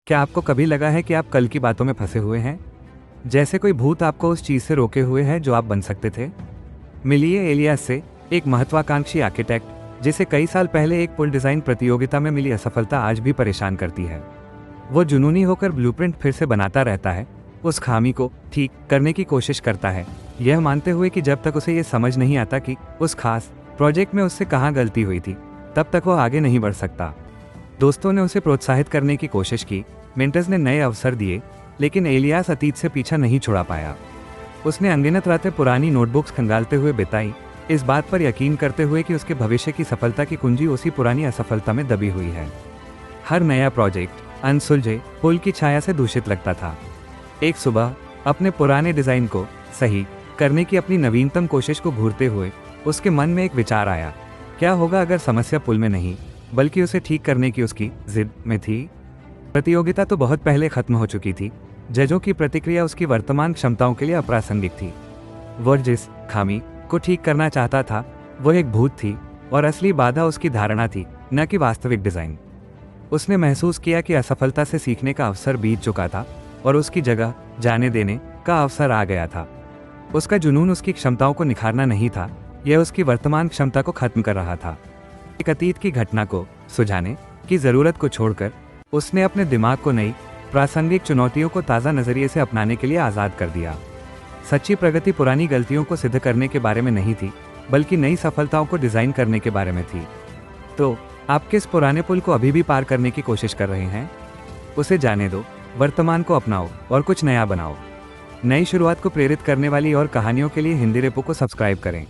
क्या आपको कभी लगा है कि आप कल की बातों में फंसे हुए हैं, जैसे कोई भूत आपको उस चीज से रोके हुए है जो आप बन सकते थे? मिलिए एलियास से, एक महत्वाकांक्षी आर्किटेक्ट जिसे कई साल पहले एक पुल डिजाइन प्रतियोगिता में मिली असफलता आज भी परेशान करती है। वो जुनूनी होकर ब्लूप्रिंट फिर से बनाता रहता है, उस खामी को ठीक करने की कोशिश करता है, यह मानते हुए कि जब तक उसे ये समझ नहीं आता कि उस खास प्रोजेक्ट में उससे कहाँ गलती हुई थी, तब तक वो आगे नहीं बढ़ सकता। दोस्तों ने उसे प्रोत्साहित करने की कोशिश की, मेंटर्स ने नए अवसर दिए, लेकिन एलियास अतीत से पीछा नहीं छुड़ा पाया। उसने अनगिनत रातें पुरानी नोटबुक्स खंगालते हुए बिताई, इस बात पर यकीन करते हुए कि उसके भविष्य की सफलता की कुंजी उसी पुरानी असफलता में दबी हुई है। हर नया प्रोजेक्ट अनसुलझे पुल की छाया से दूषित लगता था। एक सुबह अपने पुराने डिजाइन को सही करने की अपनी नवीनतम कोशिश को घूरते हुए उसके मन में एक विचार आया, क्या होगा अगर समस्या पुल में नहीं बल्कि उसे ठीक करने की उसकी जिद में थी। प्रतियोगिता तो बहुत पहले खत्म हो चुकी थी, जजों की प्रतिक्रिया उसकी वर्तमान क्षमताओं के लिए अप्रासंगिक थी। वह जिस खामी को ठीक करना चाहता था वह एक भूत थी और असली बाधा उसकी धारणा थी, न कि वास्तविक डिजाइन। उसने महसूस किया कि असफलता से सीखने का अवसर बीत चुका था और उसकी जगह जाने देने का अवसर आ गया था। उसका जुनून उसकी क्षमताओं को निखारना नहीं था, यह उसकी वर्तमान क्षमता को खत्म कर रहा था। एक अतीत की घटना को सुलझाने की जरूरत को छोड़कर उसने अपने दिमाग को नई प्रासंगिक चुनौतियों को ताज़ा नजरिए से अपनाने के लिए आज़ाद कर दिया। सच्ची प्रगति पुरानी गलतियों को सिद्ध करने के बारे में नहीं थी, बल्कि नई सफलताओं को डिजाइन करने के बारे में थी। तो आप किस पुराने पुल को अभी भी पार करने की कोशिश कर रहे हैं? उसे जाने दो, वर्तमान को अपनाओ और कुछ नया बनाओ। नई शुरुआत को प्रेरित करने वाली और कहानियों के लिए हिंदी रेपो को सब्सक्राइब करें।